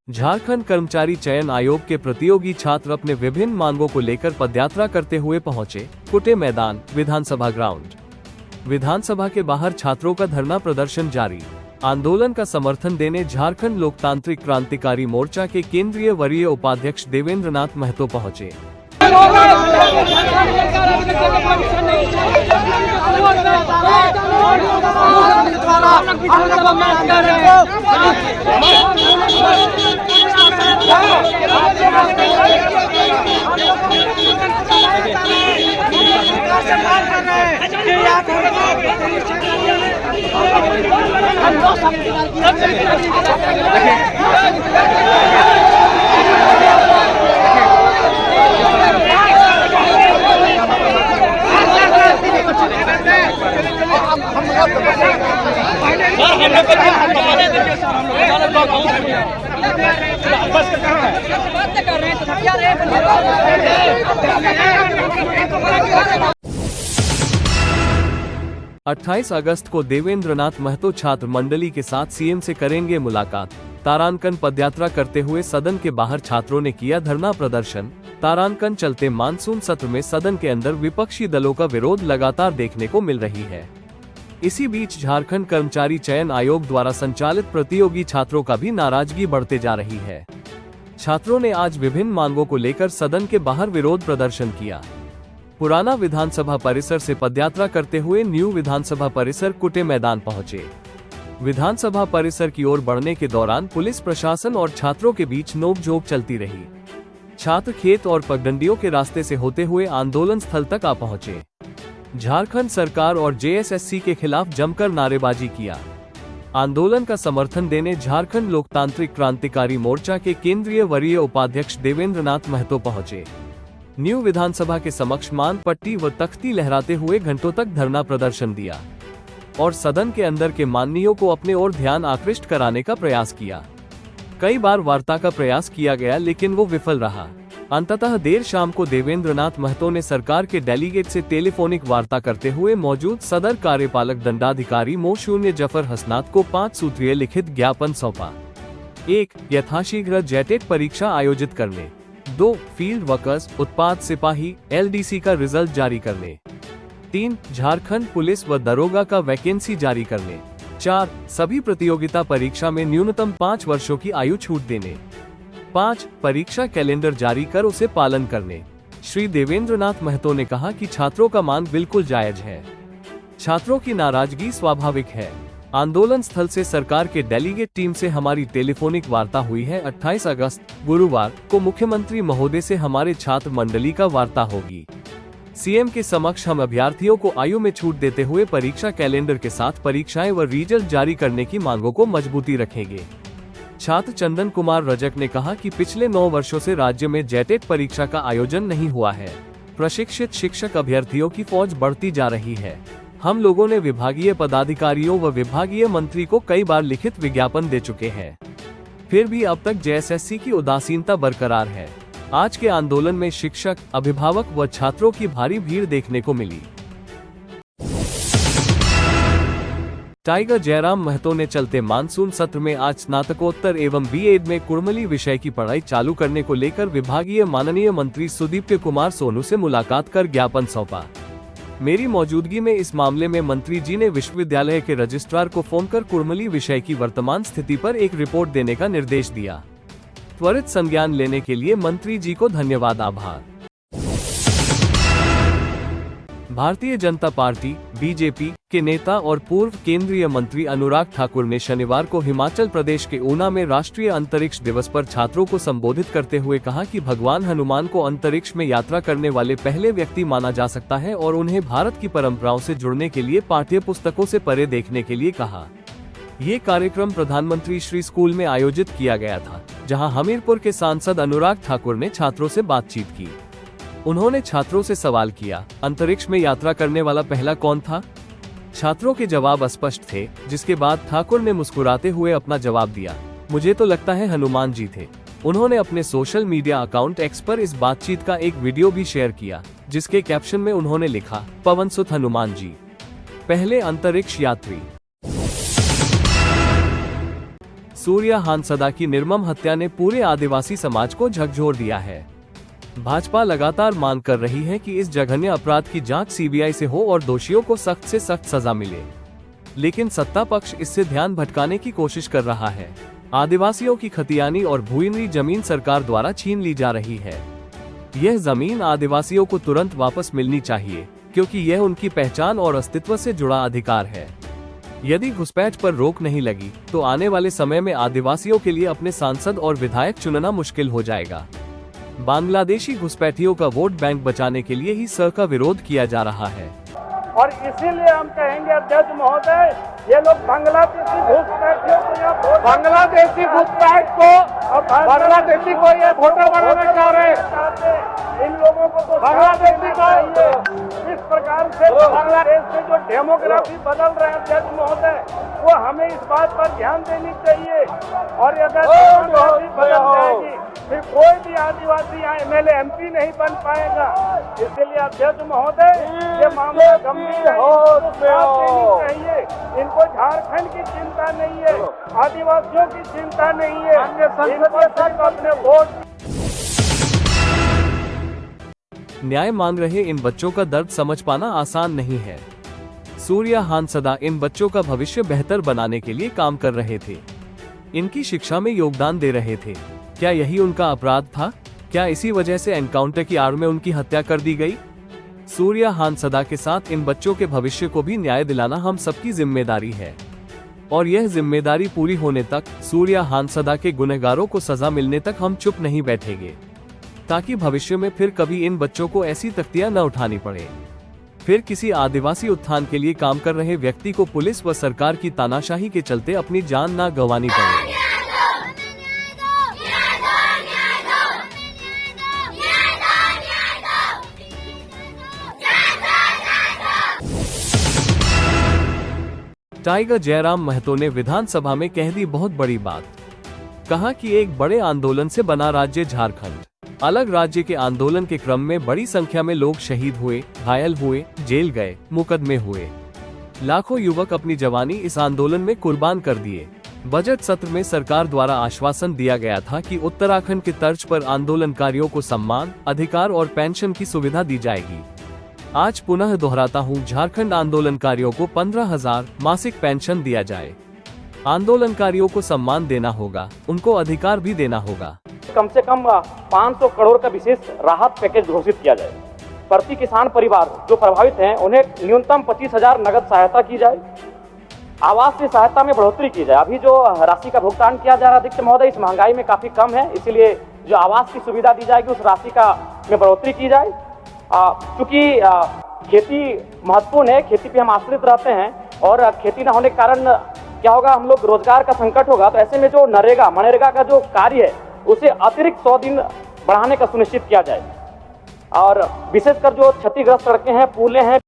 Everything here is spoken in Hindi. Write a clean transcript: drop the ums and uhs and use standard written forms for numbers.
झारखंड कर्मचारी चयन आयोग के प्रतियोगी छात्र अपने विभिन्न मांगों को लेकर पदयात्रा करते हुए पहुंचे कुटे मैदान विधानसभा ग्राउंड। विधानसभा के बाहर छात्रों का धरना प्रदर्शन जारी। आंदोलन का समर्थन देने झारखंड लोकतांत्रिक क्रांतिकारी मोर्चा के केंद्रीय वरीय उपाध्यक्ष देवेंद्र नाथ महतो पहुंचे। अट्ठाईस अगस्त को देवेंद्र नाथ महतो छात्र मंडली के साथ सीएम से करेंगे मुलाकात। तारांकन पदयात्रा करते हुए सदन के बाहर छात्रों ने किया धरना प्रदर्शन। तारांकन चलते मानसून सत्र में सदन के अंदर विपक्षी दलों का विरोध लगातार देखने को मिल रही है। इसी बीच झारखंड कर्मचारी चयन आयोग द्वारा संचालित प्रतियोगी छात्रों का भी नाराजगी बढ़ते जा रही है। छात्रों ने आज विभिन्न मांगों को लेकर सदन के बाहर विरोध प्रदर्शन किया। पुराना विधानसभा परिसर से पदयात्रा करते हुए न्यू विधानसभा परिसर कुटे मैदान पहुंचे। विधानसभा परिसर की ओर बढ़ने के दौरान पुलिस प्रशासन और छात्रों के बीच नोकझोंक चलती रही। छात्र खेत और पगडंडियों के रास्ते से होते हुए आंदोलन स्थल तक आ पहुंचे। झारखंड सरकार और जेएसएससी के खिलाफ जमकर नारेबाजी किया। आंदोलन का समर्थन देने झारखंड लोकतांत्रिक क्रांतिकारी मोर्चा के केंद्रीय वरीय उपाध्यक्ष देवेंद्र नाथ महतो पहुंचे। न्यू विधानसभा के समक्ष मान पट्टी व तख्ती लहराते हुए घंटों तक धरना प्रदर्शन दिया और सदन के अंदर के माननीयों को अपने ओर ध्यान आकृष्ट कराने का प्रयास किया। कई बार वार्ता का प्रयास किया गया लेकिन वो विफल रहा। अंततः देर शाम को देवेंद्र नाथ महतो ने सरकार के डेलीगेट से टेलीफोनिक वार्ता करते हुए मौजूद सदर कार्यपालक दंडाधिकारी मो. जफर हसनात को 5 सूत्रीय लिखित ज्ञापन सौंपा। 1. यथाशीघ्र जेटेट परीक्षा आयोजित करने। 2. फील्ड वर्कर्स उत्पाद सिपाही LDC का रिजल्ट जारी करने। 3. झारखंड पुलिस व दरोगा का वैकेंसी जारी करने। 4. सभी प्रतियोगिता परीक्षा में न्यूनतम 5 वर्षों की आयु छूट देने। 5. परीक्षा कैलेंडर जारी कर उसे पालन करने। श्री देवेंद्र नाथ महतो ने कहा कि छात्रों का मांग बिल्कुल जायज है। छात्रों की नाराजगी स्वाभाविक है। आंदोलन स्थल से सरकार के डेलीगेट टीम से हमारी टेलीफोनिक वार्ता हुई है। 28 अगस्त गुरुवार को मुख्यमंत्री महोदय से हमारे छात्र मंडली का वार्ता होगी। सीएम के समक्ष हम अभ्यर्थियों को आयु में छूट देते हुए परीक्षा कैलेंडर के साथ परीक्षाएं व रिजल्ट जारी करने की मांगों को मजबूती रखेंगे। छात्र चंदन कुमार रजक ने कहा कि पिछले 9 वर्षों से राज्य में जेटेट परीक्षा का आयोजन नहीं हुआ है। प्रशिक्षित शिक्षक अभ्यर्थियों की फौज बढ़ती जा रही है। हम लोगों ने विभागीय पदाधिकारियों व विभागीय मंत्री को कई बार लिखित विज्ञापन दे चुके हैं, फिर भी अब तक जेएसएससी की उदासीनता बरकरार है। आज के आंदोलन में शिक्षक, अभिभावक व छात्रों की भारी भीड़ देखने को मिली। टाइगर जयराम महतो ने चलते मानसून सत्र में आज स्नातकोत्तर एवं बीएड में कुड़मली विषय की पढ़ाई चालू करने को लेकर विभागीय माननीय मंत्री सुदीप्त कुमार सोनू से मुलाकात कर ज्ञापन सौंपा। मेरी मौजूदगी में इस मामले में मंत्री जी ने विश्वविद्यालय के रजिस्ट्रार को फोन कर कुड़मली विषय की वर्तमान स्थिति पर एक रिपोर्ट देने का निर्देश दिया। त्वरित संज्ञान लेने के लिए मंत्री जी को धन्यवाद। आभार। भारतीय जनता पार्टी बीजेपी के नेता और पूर्व केंद्रीय मंत्री अनुराग ठाकुर ने शनिवार को हिमाचल प्रदेश के ऊना में राष्ट्रीय अंतरिक्ष दिवस पर छात्रों को संबोधित करते हुए कहा कि भगवान हनुमान को अंतरिक्ष में यात्रा करने वाले पहले व्यक्ति माना जा सकता है और उन्हें भारत की परंपराओं से जुड़ने के लिए पाठ्य पुस्तकों से परे देखने के लिए कहा। ये कार्यक्रम प्रधानमंत्री श्री स्कूल में आयोजित किया गया था, जहां हमीरपुर के सांसद अनुराग ठाकुर ने छात्रों से बातचीत की। उन्होंने छात्रों से सवाल किया, अंतरिक्ष में यात्रा करने वाला पहला कौन था? छात्रों के जवाब अस्पष्ट थे, जिसके बाद ठाकुर ने मुस्कुराते हुए अपना जवाब दिया, मुझे तो लगता है हनुमान जी थे। उन्होंने अपने सोशल मीडिया अकाउंट एक्स पर इस बातचीत का एक वीडियो भी शेयर किया, जिसके कैप्शन में उन्होंने लिखा, पवन सुत हनुमान जी, पहले अंतरिक्ष यात्री। सूर्या हांसदा की निर्मम हत्या ने पूरे आदिवासी समाज को झकझोर दिया है। भाजपा लगातार मांग कर रही है कि इस जघन्य अपराध की जांच सीबीआई से हो और दोषियों को सख्त से सख्त सजा मिले, लेकिन सत्ता पक्ष इससे ध्यान भटकाने की कोशिश कर रहा है। आदिवासियों की खतियानी और भूइनरी जमीन सरकार द्वारा छीन ली जा रही है। यह जमीन आदिवासियों को तुरंत वापस मिलनी चाहिए, क्योंकि यह उनकी पहचान और अस्तित्व से जुड़ा अधिकार है। यदि घुसपैठ पर रोक नहीं लगी तो आने वाले समय में आदिवासियों के लिए अपने सांसद और विधायक चुनना मुश्किल हो जाएगा। बांग्लादेशी घुसपैठियों का वोट बैंक बचाने के लिए ही सर का विरोध किया जा रहा है। और इसीलिए हम कहेंगे अध्यक्ष महोदय, ये लोग बांग्लादेशी घुसपैठियों को बांग्लादेशी को ये वोटर बनाना चाह रहे हैं। इन लोगों को तो बांग्लादेशी को इस प्रकार से बांग्लादेश से जो डेमोग्राफी बदल रहे हैं अध्यक्ष महोदय, वो हमें इस बात पर ध्यान देनी चाहिए। और अगर डेमोग्राफी बदल जाएगी फिर कोई भी आदिवासी यहाँ एमएलए एमपी नहीं बन पाएगा। इसलिए अध्यक्ष महोदय, ये मामला गंभीर चाहिए। इनको झारखंड की चिंता नहीं है, आदिवासियों की चिंता नहीं है, इनको सिर्फ अपने वोट। न्याय मांग रहे इन बच्चों का दर्द समझ पाना आसान नहीं है। सूर्या हांसदा इन बच्चों का भविष्य बेहतर बनाने के लिए काम कर रहे थे, इनकी शिक्षा में योगदान दे रहे थे। क्या यही उनका अपराध था? क्या इसी वजह से एनकाउंटर की आड़ में उनकी हत्या कर दी गई? सूर्या हांसदा के साथ इन बच्चों के भविष्य को भी न्याय दिलाना हम सबकी जिम्मेदारी है, और यह जिम्मेदारी पूरी होने तक, सूर्या हांसदा के गुनहगारों को सजा मिलने तक हम चुप नहीं बैठेंगे, ताकि भविष्य में फिर कभी इन बच्चों को ऐसी तख्तियां न उठानी पड़े। फिर किसी आदिवासी उत्थान के लिए काम कर रहे व्यक्ति को पुलिस व सरकार की तानाशाही के चलते अपनी जान न गंवानी पड़े। टाइगर जयराम महतो ने विधानसभा में कह दी बहुत बड़ी बात। कहा कि एक बड़े आंदोलन से बना राज्य झारखंड। अलग राज्य के आंदोलन के क्रम में बड़ी संख्या में लोग शहीद हुए, घायल हुए, जेल गए, मुकदमे हुए। लाखों युवक अपनी जवानी इस आंदोलन में कुर्बान कर दिए। बजट सत्र में सरकार द्वारा आश्वासन दिया गया था कि उत्तराखंड की तर्ज पर आंदोलनकारियों को सम्मान, अधिकार और पेंशन की सुविधा दी जाएगी। आज पुनः दोहराता हूँ, झारखंड आंदोलनकारियों को 15,000 मासिक पेंशन दिया जाए। आंदोलनकारियों को सम्मान देना होगा, उनको अधिकार भी देना होगा। कम से कम 500 करोड़ का विशेष राहत पैकेज घोषित किया जाए। प्रति किसान परिवार जो प्रभावित हैं उन्हें न्यूनतम 25,000 नगद सहायता की जाए। आवास की सहायता में बढ़ोतरी की जाए। अभी जो राशि का भुगतान किया जा रहा है अध्यक्ष महोदय, इस महंगाई में काफी कम है, इसीलिए जो आवास की सुविधा दी जाएगी उस राशि का में बढ़ोतरी की जाए। क्योंकि खेती महत्वपूर्ण है, खेती पे हम आश्रित रहते हैं और खेती न होने के कारण क्या होगा, हम लोग रोजगार का संकट होगा। तो ऐसे में जो मनरेगा का जो कार्य है उसे अतिरिक्त 100 दिन बढ़ाने का सुनिश्चित किया जाए। और विशेषकर जो क्षतिग्रस्त सड़कें हैं, पुलें हैं,